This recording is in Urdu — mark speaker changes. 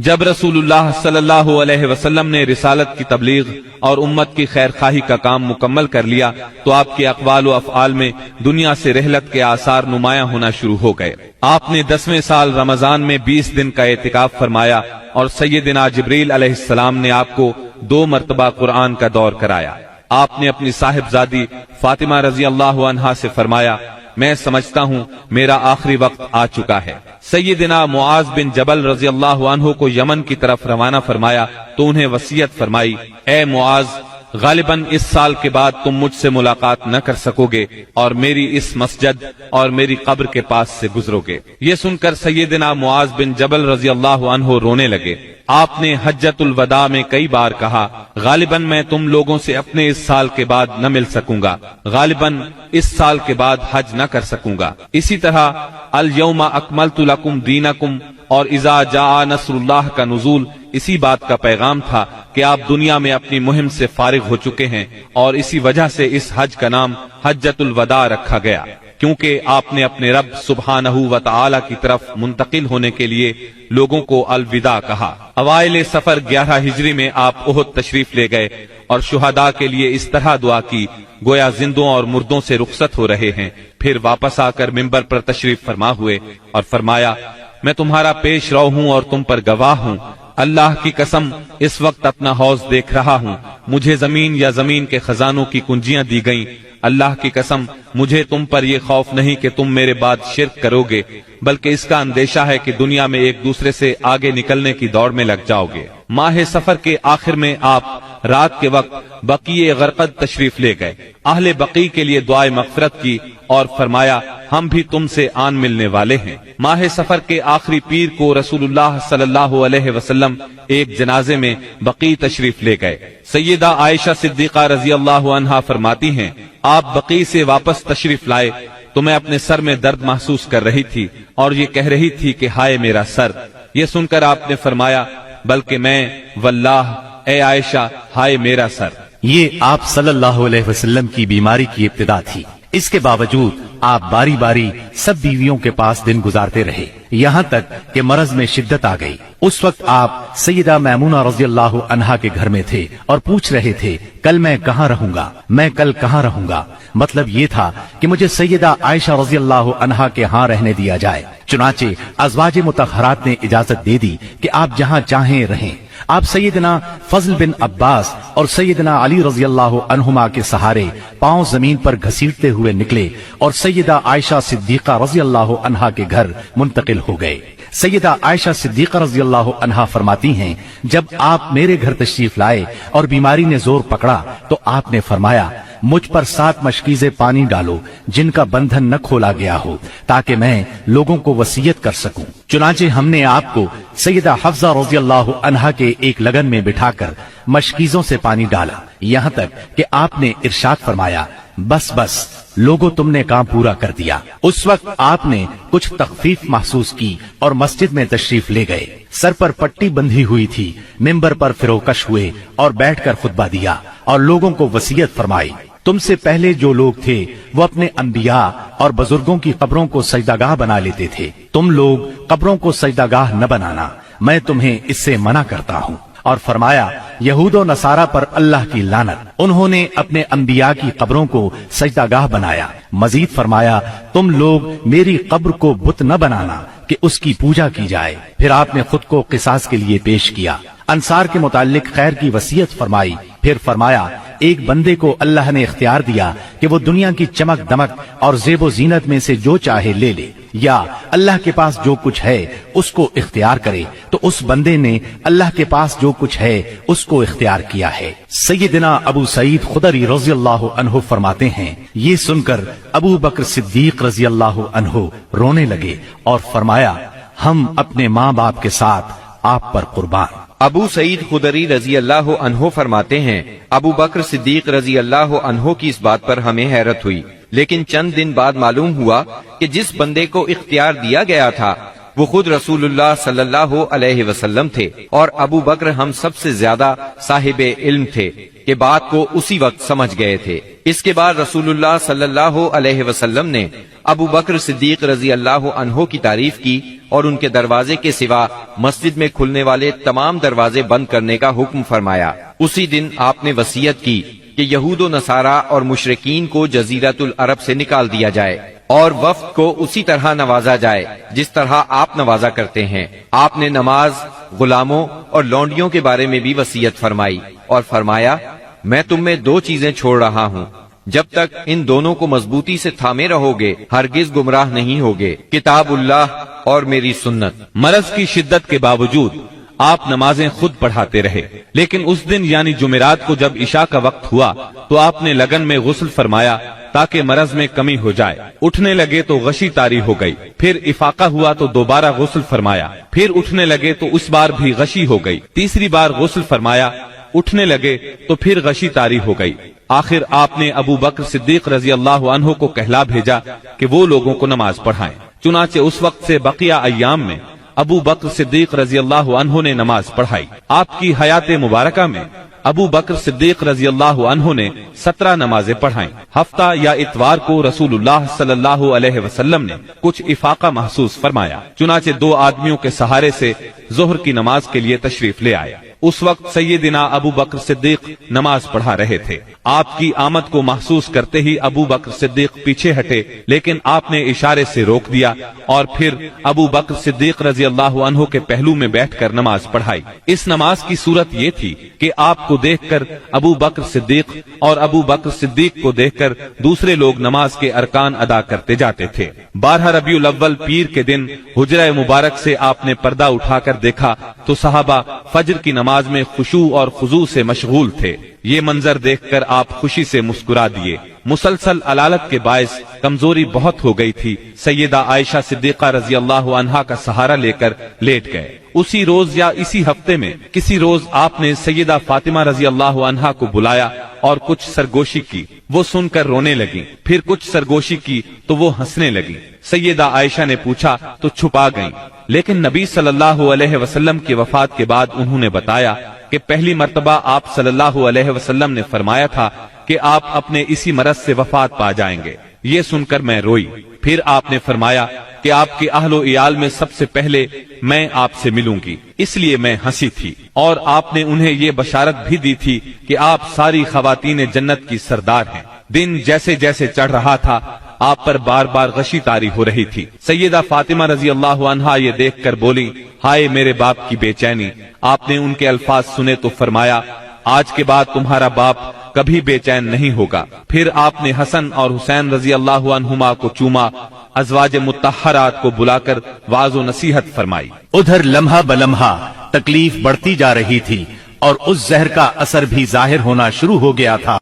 Speaker 1: جب رسول اللہ صلی اللہ علیہ وسلم نے رسالت کی تبلیغ اور امت کی خیر خواہی کا کام مکمل کر لیا تو آپ کے اقوال و افعال میں دنیا سے رحلت کے آثار نمایاں ہونا شروع ہو گئے۔ آپ نے 10ویں سال رمضان میں 20 دن کا اعتکاف فرمایا اور سیدنا جبریل علیہ السلام نے آپ کو 2 مرتبہ قرآن کا دور کرایا۔ آپ نے اپنی صاحبزادی فاطمہ رضی اللہ عنہا سے فرمایا، میں سمجھتا ہوں میرا آخری وقت آ چکا ہے۔ سیدنا معاذ بن جبل رضی اللہ عنہ کو یمن کی طرف روانہ فرمایا تو انہیں وصیت فرمائی، اے معاذ، غالباً اس سال کے بعد تم مجھ سے ملاقات نہ کر سکو گے اور میری اس مسجد اور میری قبر کے پاس سے گزرو گے۔ یہ سن کر سیدنا معاذ بن جبل رضی اللہ عنہ رونے لگے۔ آپ نے حجۃ الوداع میں کئی بار کہا، غالباً میں تم لوگوں سے اپنے اس سال کے بعد نہ مل سکوں گا، غالباً اس سال کے بعد حج نہ کر سکوں گا۔ اسی طرح الیوم اکملت لکم دینکم اور اذا جاء نصر اللہ کا نزول اسی بات کا پیغام تھا کہ آپ دنیا میں اپنی مہم سے فارغ ہو چکے ہیں، اور اسی وجہ سے اس حج کا نام حجۃ الوداع رکھا گیا، کیونکہ آپ نے اپنے رب سبحانہ و تعالی کی طرف منتقل ہونے کے لیے لوگوں کو الوداع کہا۔ اوائل سفر 11 ہجری میں آپ احد تشریف لے گئے اور شہداء کے لیے اس طرح دعا کی گویا زندوں اور مردوں سے رخصت ہو رہے ہیں۔ پھر واپس آ کر ممبر پر تشریف فرما ہوئے اور فرمایا، میں تمہارا پیش رو ہوں اور تم پر گواہ ہوں، اللہ کی قسم اس وقت اپنا حوض دیکھ رہا ہوں، مجھے زمین یا زمین کے خزانوں کی کنجیاں دی گئیں، اللہ کی قسم مجھے تم پر یہ خوف نہیں کہ تم میرے بعد شرک کرو گے، بلکہ اس کا اندیشہ ہے کہ دنیا میں ایک دوسرے سے آگے نکلنے کی دوڑ میں لگ جاؤ گے۔ ماہ سفر کے آخر میں آپ رات کے وقت بقیع غرقد تشریف لے گئے، اہل بقیع کے لیے دعائے مغفرت کی اور فرمایا، ہم بھی تم سے آن ملنے والے ہیں۔ ماہ سفر کے آخری پیر کو رسول اللہ صلی اللہ علیہ وسلم ایک جنازے میں بقیع تشریف لے گئے۔ سیدہ عائشہ صدیقہ رضی اللہ عنہا فرماتی ہیں، آپ بقیع سے واپس تشریف لائے تو میں اپنے سر میں درد محسوس کر رہی تھی اور یہ کہہ رہی تھی کہ ہائے میرا سر۔ یہ سن کر آپ نے فرمایا، بلکہ میں واللہ اے عائشہ ہائے میرا سر۔
Speaker 2: یہ آپ صلی اللہ علیہ وسلم کی بیماری کی ابتدا تھی، اس کے باوجود آپ باری باری سب بیویوں کے پاس دن گزارتے رہے، یہاں تک کہ مرض میں شدت آ گئی۔ اس وقت آپ سیدہ میمونہ رضی اللہ عنہا کے گھر میں تھے اور پوچھ رہے تھے، کل میں کہاں رہوں گا، میں کل کہاں رہوں گا؟ مطلب یہ تھا کہ مجھے سیدہ عائشہ رضی اللہ عنہا کے ہاں رہنے دیا جائے۔ چنانچہ ازواج مطہرات نے اجازت دے دی کہ آپ جہاں چاہیں رہیں۔ آپ سیدنا فضل بن عباس اور سیدنا علی رضی اللہ عنہما کے سہارے پاؤں زمین پر گھسیٹتے ہوئے نکلے اور سیدہ عائشہ صدیقہ رضی اللہ عنہا کے گھر منتقل ہو گئے۔ سیدہ عائشہ صدیقہ رضی اللہ عنہا فرماتی ہیں، جب آپ میرے گھر تشریف لائے اور بیماری نے زور پکڑا تو آپ نے فرمایا، مجھ پر 7 مشکیزیں پانی ڈالو جن کا بندھن نہ کھولا گیا ہو تاکہ میں لوگوں کو وصیت کر سکوں۔ چنانچہ ہم نے آپ کو سیدہ حفصہ رضی اللہ عنہا کے ایک لگن میں بٹھا کر مشکیزوں سے پانی ڈالا، یہاں تک کہ آپ نے ارشاد فرمایا، بس بس لوگوں تم نے کام پورا کر دیا۔ اس وقت آپ نے کچھ تخفیف محسوس کی اور مسجد میں تشریف لے گئے، سر پر پٹی بندھی ہوئی تھی، ممبر پر فروکش ہوئے اور بیٹھ کر خطبہ دیا اور لوگوں کو وصیت فرمائی، تم سے پہلے جو لوگ تھے وہ اپنے انبیاء اور بزرگوں کی قبروں کو سجدہ بنا لیتے تھے، تم لوگ قبروں کو سجدہ نہ بنانا، میں تمہیں اس سے منع کرتا ہوں۔ اور فرمایا، یہود و نصارہ پر اللہ کی لعنت، انہوں نے اپنے انبیاء کی قبروں کو سجدہ گاہ بنایا۔ مزید فرمایا، تم لوگ میری قبر کو بت نہ بنانا کہ اس کی پوجا کی جائے۔ پھر آپ نے خود کو قصاص کے لیے پیش کیا، انصار کے متعلق خیر کی وصیت فرمائی۔ پھر فرمایا، ایک بندے کو اللہ نے اختیار دیا کہ وہ دنیا کی چمک دمک اور زیب و زینت میں سے جو چاہے لے لے، یا اللہ کے پاس جو کچھ ہے اس کو اختیار کرے، تو اس بندے نے اللہ کے پاس جو کچھ ہے اس کو اختیار کیا ہے۔ سیدنا ابو سعید خدری رضی اللہ عنہ فرماتے ہیں، یہ سن کر ابو بکر صدیق رضی اللہ عنہ رونے لگے اور فرمایا، ہم اپنے ماں باپ کے ساتھ آپ پر قربان۔
Speaker 3: ابو سعید خدری رضی اللہ عنہ فرماتے ہیں، ابو بکر صدیق رضی اللہ عنہ کی اس بات پر ہمیں حیرت ہوئی، لیکن چند دن بعد معلوم ہوا کہ جس بندے کو اختیار دیا گیا تھا وہ خود رسول اللہ صلی اللہ علیہ وسلم تھے اور ابو بکر ہم سب سے زیادہ صاحب علم تھے کہ بات کو اسی وقت سمجھ گئے تھے۔ اس کے بعد رسول اللہ صلی اللہ علیہ وسلم نے ابو بکر صدیق رضی اللہ عنہ کی تعریف کی اور ان کے دروازے کے سوا مسجد میں کھلنے والے تمام دروازے بند کرنے کا حکم فرمایا۔ اسی دن آپ نے وصیت کی کہ یہود و نصارہ اور مشرکین کو جزیرۃ العرب سے نکال دیا جائے اور وفد کو اسی طرح نوازا جائے جس طرح آپ نوازا کرتے ہیں۔ آپ نے نماز، غلاموں اور لونڈیوں کے بارے میں بھی وصیت فرمائی اور فرمایا، میں تم میں دو چیزیں چھوڑ رہا ہوں، جب تک ان دونوں کو مضبوطی سے تھامے رہو گے ہرگز گمراہ نہیں ہوگے، کتاب اللہ اور میری سنت۔
Speaker 1: مرض کی شدت کے باوجود آپ نمازیں خود پڑھاتے رہے، لیکن اس دن یعنی جمعرات کو جب عشاء کا وقت ہوا تو آپ نے لگن میں غسل فرمایا تاکہ مرض میں کمی ہو جائے۔ اٹھنے لگے تو غشی طاری ہو گئی، پھر افاقہ ہوا تو دوبارہ غسل فرمایا، پھر اٹھنے لگے تو اس بار بھی غشی ہو گئی، تیسری بار غسل فرمایا، اٹھنے لگے تو پھر غشی طاری ہو گئی۔ آخر آپ نے ابو بکر صدیق رضی اللہ عنہ کو کہلا بھیجا کہ وہ لوگوں کو نماز پڑھائیں۔ چنانچہ اس وقت سے بقیہ ایام میں ابو بکر صدیق رضی اللہ عنہ نے نماز پڑھائی۔ آپ کی حیات مبارکہ میں ابو بکر صدیق رضی اللہ عنہ نے 17 نمازیں پڑھائیں۔ ہفتہ یا اتوار کو رسول اللہ صلی اللہ علیہ وسلم نے کچھ افاقہ محسوس فرمایا، چنانچہ 2 آدمیوں کے سہارے سے ظہر کی نماز کے لیے تشریف لے آئے۔ اس وقت سیدنا ابو بکر صدیق نماز پڑھا رہے تھے۔ آپ کی آمد کو محسوس کرتے ہی ابو بکر صدیق پیچھے ہٹے، لیکن آپ نے اشارے سے روک دیا اور پھر ابو بکر صدیق رضی اللہ عنہ کے پہلو میں بیٹھ کر نماز پڑھائی۔ اس نماز کی صورت یہ تھی کہ آپ کو دیکھ کر ابو بکر صدیق اور ابو بکر صدیق کو دیکھ کر دوسرے لوگ نماز کے ارکان ادا کرتے جاتے تھے۔ 12 ربیع الاول پیر کے دن حجرہ مبارک سے آپ نے پردہ اٹھا کر دیکھا تو صحابہ فجر کی نماز میں خشوع اور خضوع سے مشغول تھے۔ یہ منظر دیکھ کر آپ خوشی سے مسکرا دیے۔ مسلسل علالت کے باعث کمزوری بہت ہو گئی تھی۔ سیدہ عائشہ صدیقہ رضی اللہ عنہا کا سہارا لے کر لیٹ گئے۔ اسی روز یا اسی ہفتے میں کسی روز آپ نے سیدہ فاطمہ رضی اللہ عنہا کو بلایا اور کچھ سرگوشی کی، وہ سن کر رونے لگی، پھر کچھ سرگوشی کی تو وہ ہنسنے لگی۔ سیدہ عائشہ نے پوچھا تو چھپا گئیں، لیکن نبی صلی اللہ علیہ وسلم کی وفات کے بعد انہوں نے بتایا کہ پہلی مرتبہ آپ صلی اللہ علیہ وسلم نے فرمایا تھا کہ آپ اپنے اسی مرض سے وفات پا جائیں گے۔ یہ سن کر میں روئی۔ پھر آپ نے فرمایا کہ آپ کے اہل و عیال میں سب سے پہلے میں آپ سے ملوں گی، اس لیے میں ہنسی تھی، اور آپ نے انہیں یہ بشارت بھی دی تھی کہ آپ ساری خواتین جنت کی سردار ہیں۔ دن جیسے جیسے چڑھ رہا تھا آپ پر بار بار غشی طاری ہو رہی تھی۔ سیدہ فاطمہ رضی اللہ عنہا یہ دیکھ کر بولی، ہائے میرے باپ کی بے چینی۔ آپ نے ان کے الفاظ سنے تو فرمایا، آج کے بعد تمہارا باپ کبھی بے چین نہیں ہوگا۔ پھر آپ نے حسن اور حسین رضی اللہ عنہما کو چوما، ازواج مطہرات کو بلا کر واعظ و نصیحت فرمائی۔
Speaker 2: ادھر لمحہ بلمحہ تکلیف بڑھتی جا رہی تھی اور اس زہر کا اثر بھی ظاہر ہونا شروع ہو گیا تھا۔